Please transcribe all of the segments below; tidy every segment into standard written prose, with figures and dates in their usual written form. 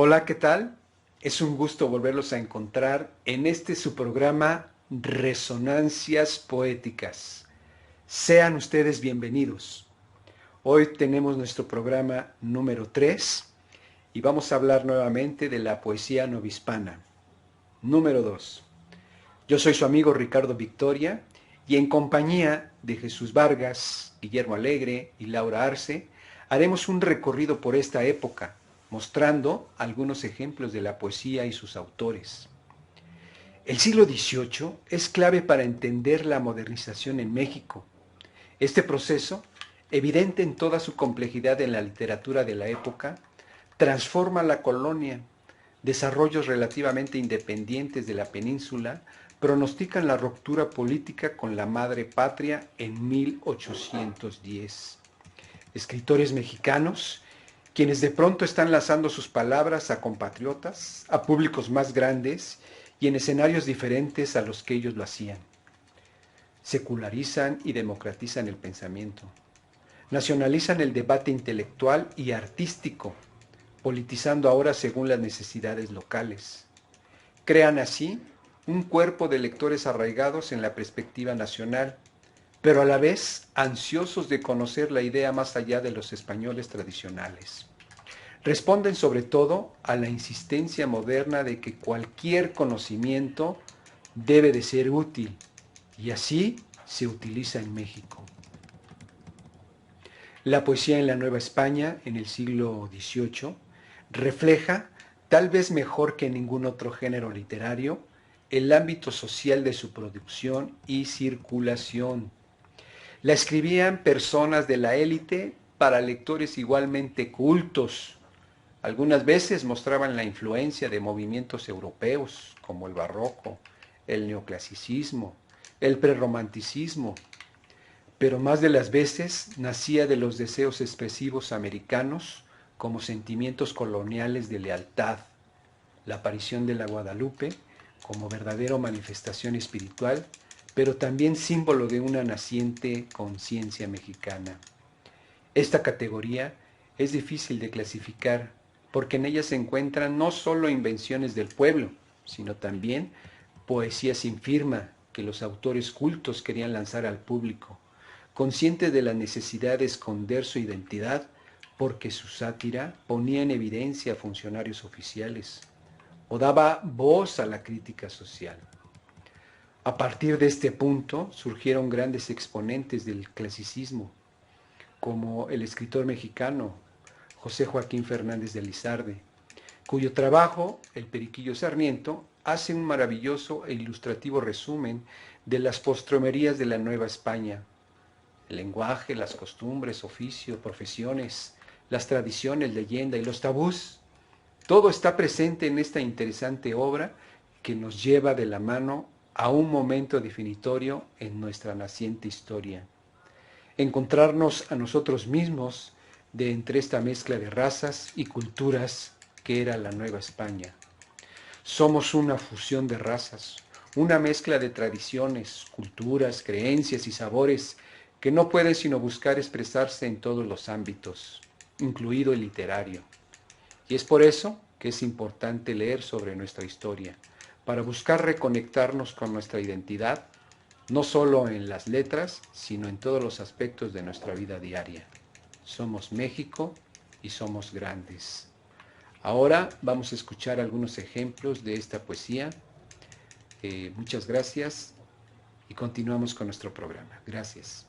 Hola, ¿qué tal? Es un gusto volverlos a encontrar en este su programa Resonancias Poéticas. Sean ustedes bienvenidos. Hoy tenemos nuestro programa número 3 y vamos a hablar nuevamente de la poesía novohispana. Número 2. Yo soy su amigo Ricardo Victoria y en compañía de Jesús Vargas, Guillermo Alegre y Laura Arce haremos un recorrido por esta época, mostrando algunos ejemplos de la poesía y sus autores. El siglo XVIII es clave para entender la modernización en México. Este proceso, evidente en toda su complejidad en la literatura de la época, transforma la colonia. Desarrollos relativamente independientes de la península pronostican la ruptura política con la madre patria en 1810. Escritores mexicanos, quienes de pronto están lanzando sus palabras a compatriotas, a públicos más grandes y en escenarios diferentes a los que ellos lo hacían. Secularizan y democratizan el pensamiento. Nacionalizan el debate intelectual y artístico, politizando ahora según las necesidades locales. Crean así un cuerpo de lectores arraigados en la perspectiva nacional, pero a la vez ansiosos de conocer la idea más allá de los españoles tradicionales. Responden sobre todo a la insistencia moderna de que cualquier conocimiento debe de ser útil, y así se utiliza en México. La poesía en la Nueva España, en el siglo XVIII, refleja, tal vez mejor que ningún otro género literario, el ámbito social de su producción y circulación. La escribían personas de la élite para lectores igualmente cultos. Algunas veces mostraban la influencia de movimientos europeos como el barroco, el neoclasicismo, el prerromanticismo, pero más de las veces nacía de los deseos expresivos americanos como sentimientos coloniales de lealtad, la aparición de la Guadalupe como verdadera manifestación espiritual, pero también símbolo de una naciente conciencia mexicana. Esta categoría es difícil de clasificar porque en ella se encuentran no solo invenciones del pueblo, sino también poesía sin firma que los autores cultos querían lanzar al público, conscientes de la necesidad de esconder su identidad porque su sátira ponía en evidencia a funcionarios oficiales o daba voz a la crítica social. A partir de este punto surgieron grandes exponentes del clasicismo, como el escritor mexicano José Joaquín Fernández de Lizarde, cuyo trabajo, El Periquillo Sarmiento, hace un maravilloso e ilustrativo resumen de las postromerías de la Nueva España. El lenguaje, las costumbres, oficio, profesiones, las tradiciones, leyenda y los tabús, todo está presente en esta interesante obra que nos lleva de la mano a un momento definitorio en nuestra naciente historia. Encontrarnos a nosotros mismos de entre esta mezcla de razas y culturas que era la Nueva España. Somos una fusión de razas, una mezcla de tradiciones, culturas, creencias y sabores que no pueden sino buscar expresarse en todos los ámbitos, incluido el literario. Y es por eso que es importante leer sobre nuestra historia, para buscar reconectarnos con nuestra identidad, no solo en las letras, sino en todos los aspectos de nuestra vida diaria. Somos México y somos grandes. Ahora vamos a escuchar algunos ejemplos de esta poesía. Muchas gracias y continuamos con nuestro programa. Gracias.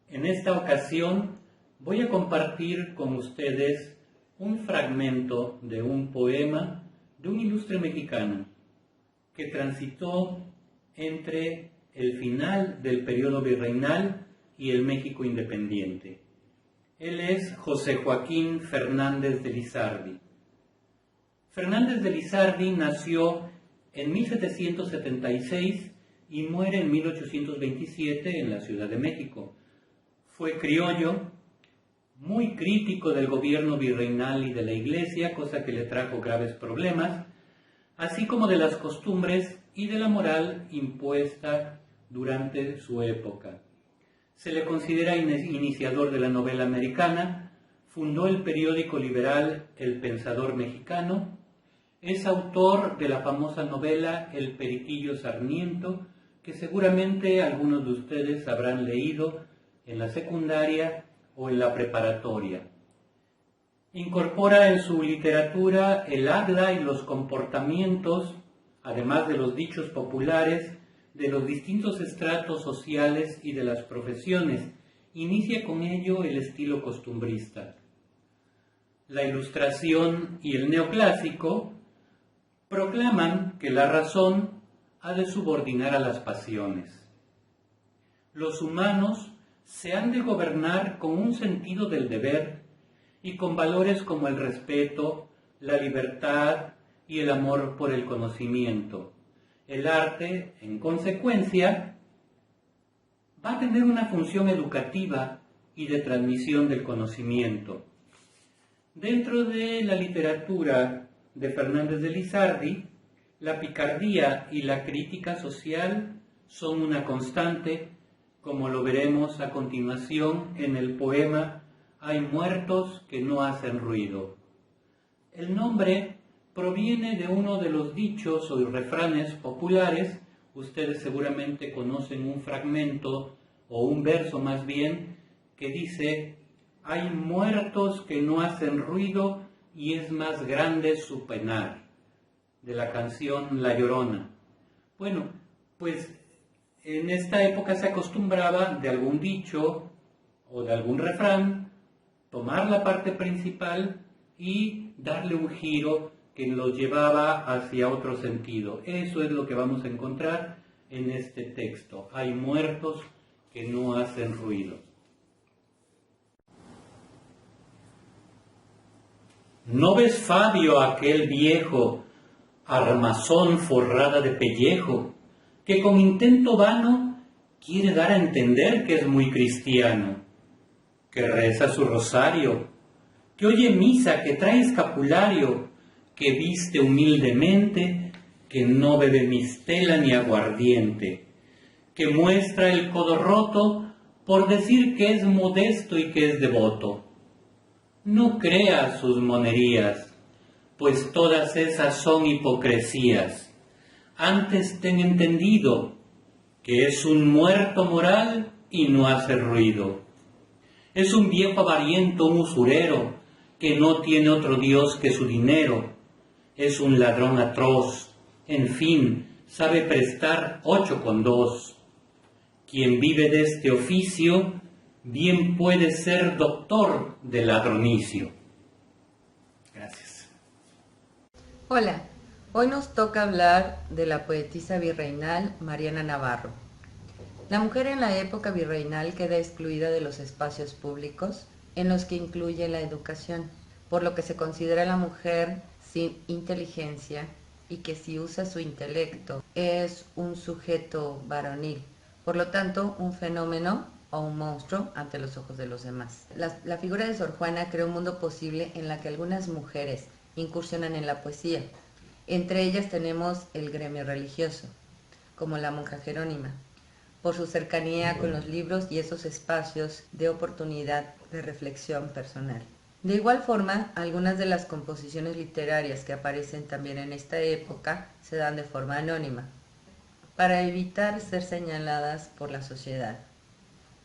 En esta ocasión voy a compartir con ustedes un fragmento de un poema de un ilustre mexicano que transitó entre el final del periodo virreinal y el México independiente. Él es José Joaquín Fernández de Lizardi. Fernández de Lizardi nació en 1776 y muere en 1827 en la Ciudad de México. Fue criollo, muy crítico del gobierno virreinal y de la Iglesia, cosa que le trajo graves problemas, así como de las costumbres y de la moral impuesta durante su época. Se le considera iniciador de la novela americana, fundó el periódico liberal El Pensador Mexicano, es autor de la famosa novela El Periquillo Sarmiento, que seguramente algunos de ustedes habrán leído en la secundaria o en la preparatoria. Incorpora en su literatura el habla y los comportamientos, además de los dichos populares, de los distintos estratos sociales y de las profesiones. Inicia con ello el estilo costumbrista. La Ilustración y el Neoclásico proclaman que la razón ha de subordinar a las pasiones. Los humanos se han de gobernar con un sentido del deber y con valores como el respeto, la libertad y el amor por el conocimiento. El arte, en consecuencia, va a tener una función educativa y de transmisión del conocimiento. Dentro de la literatura de Fernández de Lizardi, la picardía y la crítica social son una constante, como lo veremos a continuación en el poema Hay muertos que no hacen ruido. El nombre proviene de uno de los dichos o refranes populares. Ustedes seguramente conocen un fragmento o un verso más bien que dice: hay muertos que no hacen ruido y es más grande su penar, de la canción La Llorona. Bueno, pues en esta época se acostumbraba de algún dicho o de algún refrán tomar la parte principal y darle un giro que lo llevaba hacia otro sentido. Eso es lo que vamos a encontrar en este texto. Hay muertos que no hacen ruido. ¿No ves, Fabio, aquel viejo, armazón forrada de pellejo, que con intento vano quiere dar a entender que es muy cristiano, que reza su rosario, que oye misa, que trae escapulario, que viste humildemente, que no bebe mistela ni aguardiente, que muestra el codo roto por decir que es modesto y que es devoto? No creas sus monerías, pues todas esas son hipocresías. Antes ten entendido que es un muerto moral y no hace ruido. Es un viejo avariento, un usurero, que no tiene otro Dios que su dinero. Es un ladrón atroz, en fin, sabe prestar 8 con 2. Quien vive de este oficio, bien puede ser doctor de ladronicio. Gracias. Hola, hoy nos toca hablar de la poetisa virreinal Mariana Navarro. La mujer en la época virreinal queda excluida de los espacios públicos en los que incluye la educación, por lo que se considera a la mujer sin inteligencia y que si usa su intelecto es un sujeto varonil, por lo tanto un fenómeno o un monstruo ante los ojos de los demás. La figura de Sor Juana crea un mundo posible en la que algunas mujeres incursionan en la poesía. Entre ellas tenemos el gremio religioso, como la monja Jerónima, por su cercanía con los libros y esos espacios de oportunidad de reflexión personal. De igual forma, algunas de las composiciones literarias que aparecen también en esta época se dan de forma anónima, para evitar ser señaladas por la sociedad,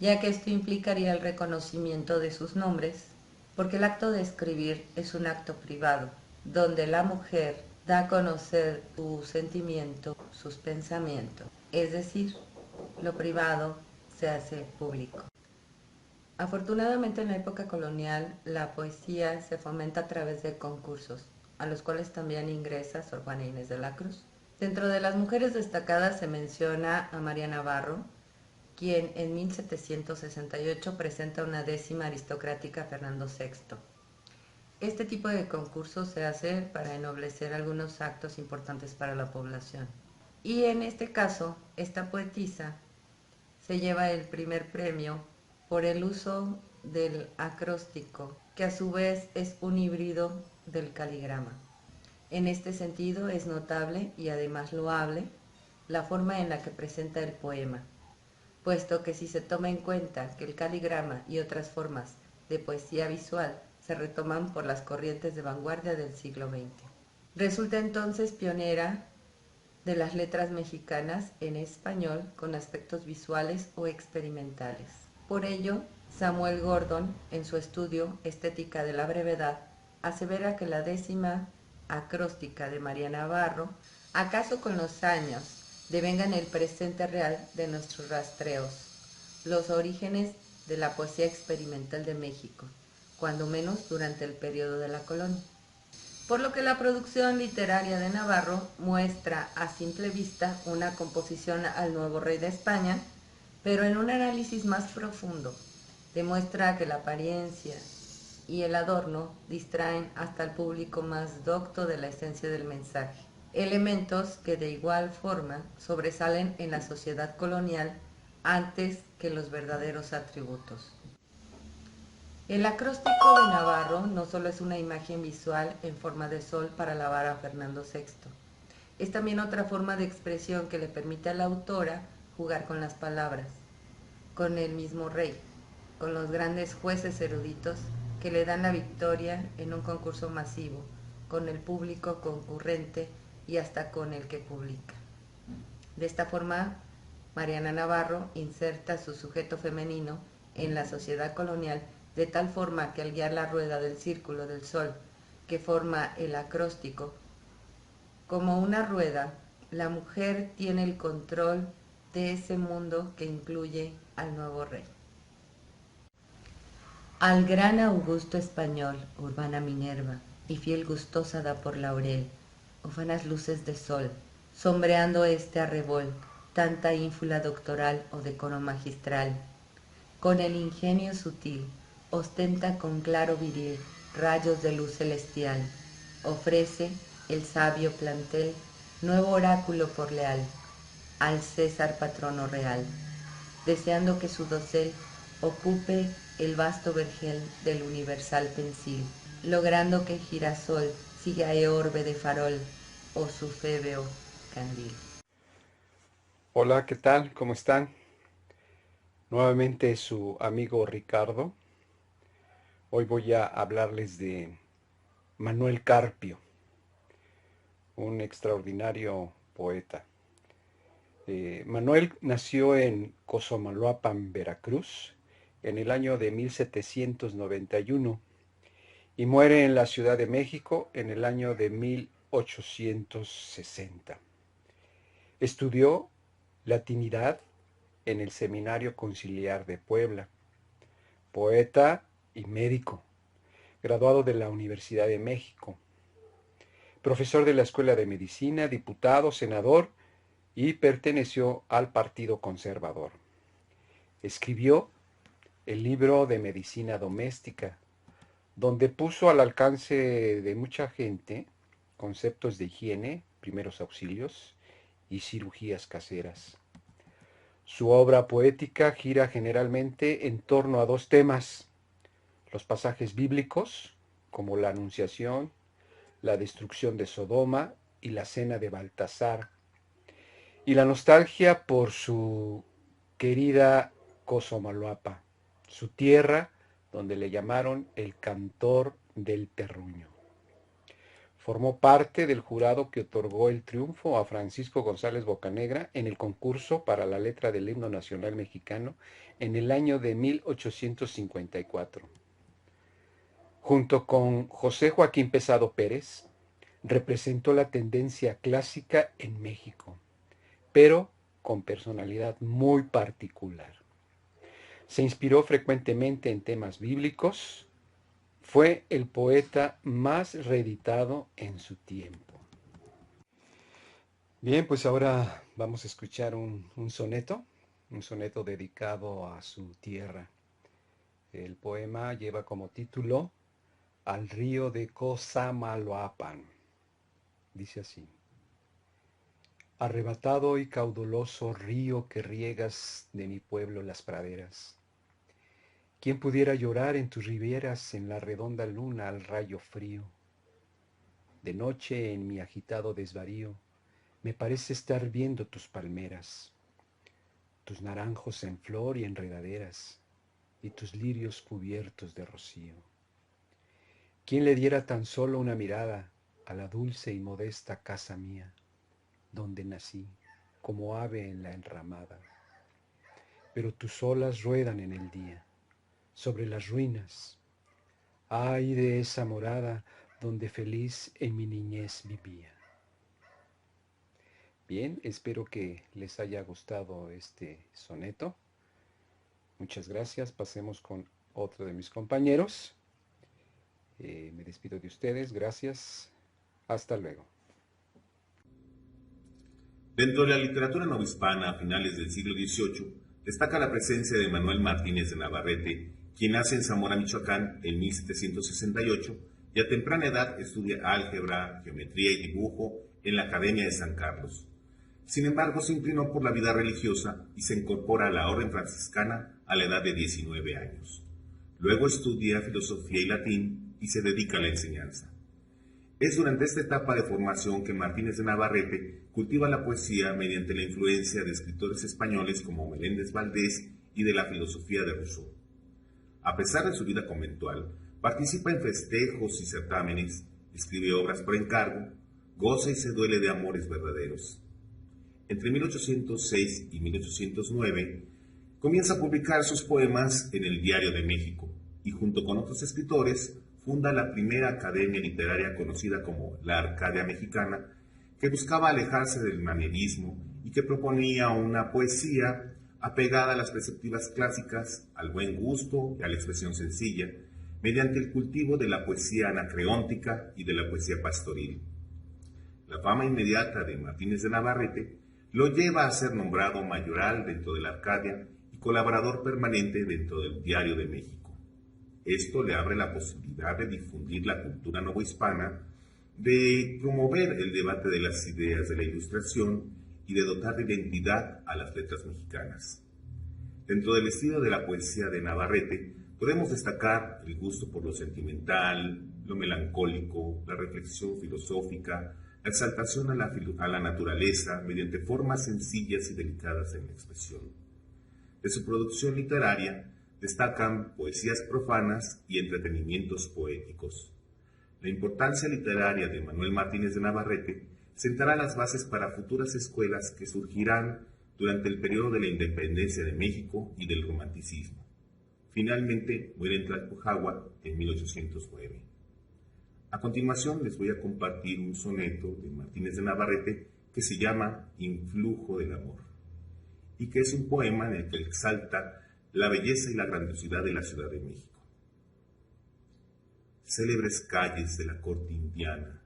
ya que esto implicaría el reconocimiento de sus nombres, porque el acto de escribir es un acto privado, donde la mujer da a conocer su sentimiento, sus pensamientos, es decir, lo privado se hace público. Afortunadamente en la época colonial la poesía se fomenta a través de concursos, a los cuales también ingresa Sor Juana Inés de la Cruz. Dentro de las mujeres destacadas se menciona a María Navarro, quien en 1768 presenta una décima aristocrática a Fernando VI. Este tipo de concurso se hace para ennoblecer algunos actos importantes para la población. Y en este caso, esta poetisa se lleva el primer premio por el uso del acróstico, que a su vez es un híbrido del caligrama. En este sentido es notable y además loable la forma en la que presenta el poema, puesto que si se toma en cuenta que el caligrama y otras formas de poesía visual se retoman por las corrientes de vanguardia del siglo XX. Resulta entonces pionera de las letras mexicanas en español con aspectos visuales o experimentales. Por ello, Samuel Gordon, en su estudio Estética de la Brevedad, asevera que la 10ª acróstica de María Navarro, acaso con los años, devenga en el presente real de nuestros rastreos, los orígenes de la poesía experimental de México, cuando menos durante el periodo de la colonia. Por lo que la producción literaria de Navarro muestra a simple vista una composición al nuevo rey de España, pero en un análisis más profundo demuestra que la apariencia y el adorno distraen hasta el público más docto de la esencia del mensaje, elementos que de igual forma sobresalen en la sociedad colonial antes que los verdaderos atributos. El acróstico de Navarro no solo es una imagen visual en forma de sol para alabar a Fernando VI, es también otra forma de expresión que le permite a la autora jugar con las palabras, con el mismo rey, con los grandes jueces eruditos que le dan la victoria en un concurso masivo, con el público concurrente y hasta con el que publica. De esta forma, Mariana Navarro inserta su sujeto femenino en la sociedad colonial de tal forma que al guiar la rueda del círculo del sol que forma el acróstico, como una rueda, la mujer tiene el control de ese mundo que incluye al nuevo rey. Al gran Augusto español, urbana Minerva, y fiel gustosa da por laurel, ufanas luces de sol, sombreando este arrebol, tanta ínfula doctoral o decoro magistral. Con el ingenio sutil, ostenta con claro viril rayos de luz celestial, ofrece el sabio plantel, nuevo oráculo por leal, al César patrono real, deseando que su dosel ocupe el vasto vergel del universal pensil, logrando que el girasol siga orbe de farol o su fébeo candil. Hola, ¿qué tal? ¿Cómo están? Nuevamente su amigo Ricardo. Hoy voy a hablarles de Manuel Carpio, un extraordinario poeta. Manuel nació en Cosamaloapan, Veracruz, en el año de 1791 y muere en la Ciudad de México en el año de 1860. Estudió latinidad en el Seminario Conciliar de Puebla, poeta y médico, graduado de la Universidad de México, profesor de la Escuela de Medicina, diputado, senador y perteneció al Partido Conservador. Escribió el libro de Medicina Doméstica, donde puso al alcance de mucha gente conceptos de higiene, primeros auxilios y cirugías caseras. Su obra poética gira generalmente en torno a dos temas: los pasajes bíblicos, como la Anunciación, la destrucción de Sodoma y la cena de Baltasar, y la nostalgia por su querida Cosamaloapan, su tierra donde le llamaron el cantor del terruño. Formó parte del jurado que otorgó el triunfo a Francisco González Bocanegra en el concurso para la letra del himno nacional mexicano en el año de 1854. Junto con José Joaquín Pesado Pérez, representó la tendencia clásica en México, pero con personalidad muy particular. Se inspiró frecuentemente en temas bíblicos. Fue el poeta más reeditado en su tiempo. Bien, pues ahora vamos a escuchar un soneto dedicado a su tierra. El poema lleva como título Al río de Cosamaloapan. Dice así: arrebatado y caudaloso río que riegas de mi pueblo las praderas, ¿quién pudiera llorar en tus riberas en la redonda luna al rayo frío? De noche en mi agitado desvarío me parece estar viendo tus palmeras, tus naranjos en flor y enredaderas, y tus lirios cubiertos de rocío. ¿Quién le diera tan solo una mirada a la dulce y modesta casa mía, donde nací, como ave en la enramada? Pero tus olas ruedan en el día, sobre las ruinas. Ay de esa morada donde feliz en mi niñez vivía. Bien, espero que les haya gustado este soneto. Muchas gracias. Pasemos con otro de mis compañeros. Me despido de ustedes. Gracias. Hasta luego. Dentro de la literatura novohispana a finales del siglo XVIII, destaca la presencia de Manuel Martínez de Navarrete, quien nace en Zamora, Michoacán, en 1768, y a temprana edad estudia álgebra, geometría y dibujo en la Academia de San Carlos. Sin embargo, se inclinó por la vida religiosa y se incorpora a la orden franciscana a la edad de 19 años. Luego estudia filosofía y latín y se dedica a la enseñanza. Es durante esta etapa de formación que Martínez de Navarrete cultiva la poesía mediante la influencia de escritores españoles como Meléndez Valdés y de la filosofía de Rousseau. A pesar de su vida conventual, participa en festejos y certámenes, escribe obras por encargo, goza y se duele de amores verdaderos. Entre 1806 y 1809, comienza a publicar sus poemas en el Diario de México y junto con otros escritores funda la primera academia literaria conocida como la Arcadia Mexicana, que buscaba alejarse del manierismo y que proponía una poesía apegada a las perspectivas clásicas, al buen gusto y a la expresión sencilla, mediante el cultivo de la poesía anacreóntica y de la poesía pastoril. La fama inmediata de Martínez de Navarrete lo lleva a ser nombrado mayoral dentro de la Arcadia y colaborador permanente dentro del Diario de México. Esto le abre la posibilidad de difundir la cultura novohispana, de promover el debate de las ideas de la Ilustración y de dotar de identidad a las letras mexicanas. Dentro del estilo de la poesía de Navarrete, podemos destacar el gusto por lo sentimental, lo melancólico, la reflexión filosófica, la exaltación a la naturaleza mediante formas sencillas y delicadas en la expresión. De su producción literaria destacan poesías profanas y entretenimientos poéticos. La importancia literaria de Manuel Martínez de Navarrete sentará las bases para futuras escuelas que surgirán durante el periodo de la independencia de México y del romanticismo. Finalmente muere en Tlalpujahua en 1809. A continuación les voy a compartir un soneto de Martínez de Navarrete que se llama Influjo del amor y que es un poema en el que exalta la belleza y la grandiosidad de la Ciudad de México. Célebres calles de la corte indiana,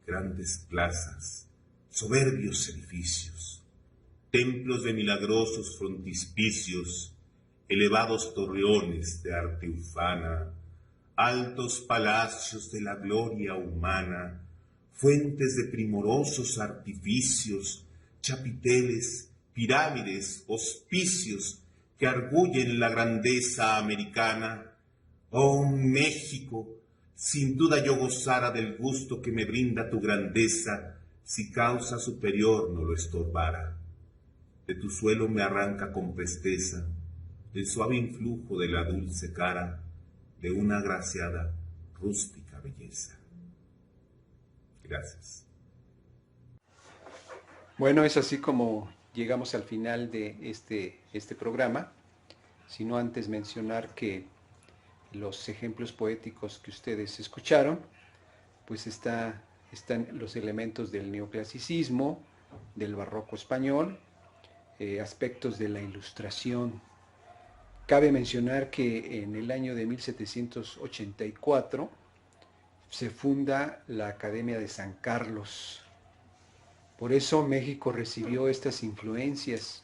grandes plazas, soberbios edificios, templos de milagrosos frontispicios, elevados torreones de arte ufana, altos palacios de la gloria humana, fuentes de primorosos artificios, chapiteles, pirámides, hospicios, que arguyen la grandeza americana. Oh México, sin duda yo gozara del gusto que me brinda tu grandeza, si causa superior no lo estorbara. De tu suelo me arranca con presteza el suave influjo de la dulce cara de una agraciada, rústica belleza. Gracias. Bueno, es así como llegamos al final de este programa, sino antes mencionar que los ejemplos poéticos que ustedes escucharon, pues están los elementos del neoclasicismo, del barroco español, aspectos de la Ilustración. Cabe mencionar que en el año de 1784 se funda la Academia de San Carlos. Por eso México recibió estas influencias.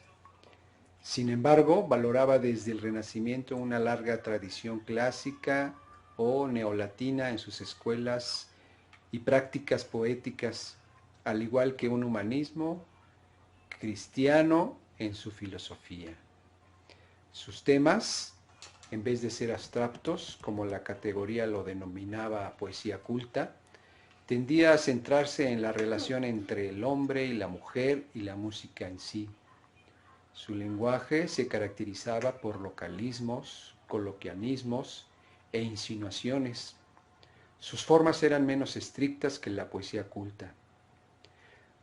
Sin embargo, valoraba desde el Renacimiento una larga tradición clásica o neolatina en sus escuelas y prácticas poéticas, al igual que un humanismo cristiano en su filosofía. Sus temas, en vez de ser abstractos, como la categoría lo denominaba poesía culta, tendía a centrarse en la relación entre el hombre y la mujer y la música en sí. Su lenguaje se caracterizaba por localismos, coloquialismos e insinuaciones. Sus formas eran menos estrictas que la poesía culta.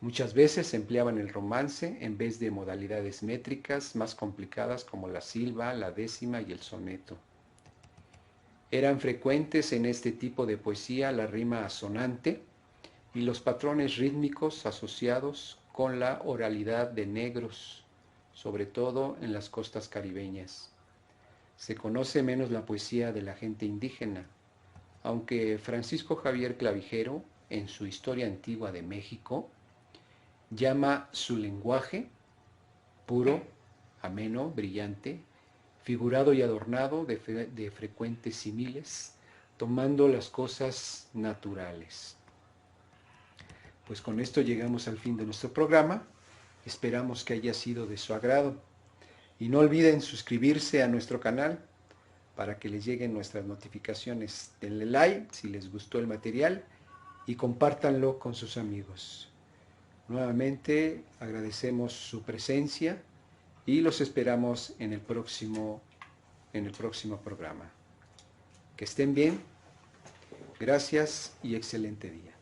Muchas veces empleaban el romance en vez de modalidades métricas más complicadas como la silva, la décima y el soneto. Eran frecuentes en este tipo de poesía la rima asonante y los patrones rítmicos asociados con la oralidad de negros, sobre todo en las costas caribeñas. Se conoce menos la poesía de la gente indígena, aunque Francisco Javier Clavijero, en su Historia Antigua de México, llama su lenguaje puro, ameno, brillante, figurado y adornado de frecuentes símiles, tomando las cosas naturales. Pues con esto llegamos al fin de nuestro programa. Esperamos que haya sido de su agrado. Y no olviden suscribirse a nuestro canal para que les lleguen nuestras notificaciones. Denle like si les gustó el material y compártanlo con sus amigos. Nuevamente agradecemos su presencia y los esperamos en el próximo programa. Que estén bien. Gracias y excelente día.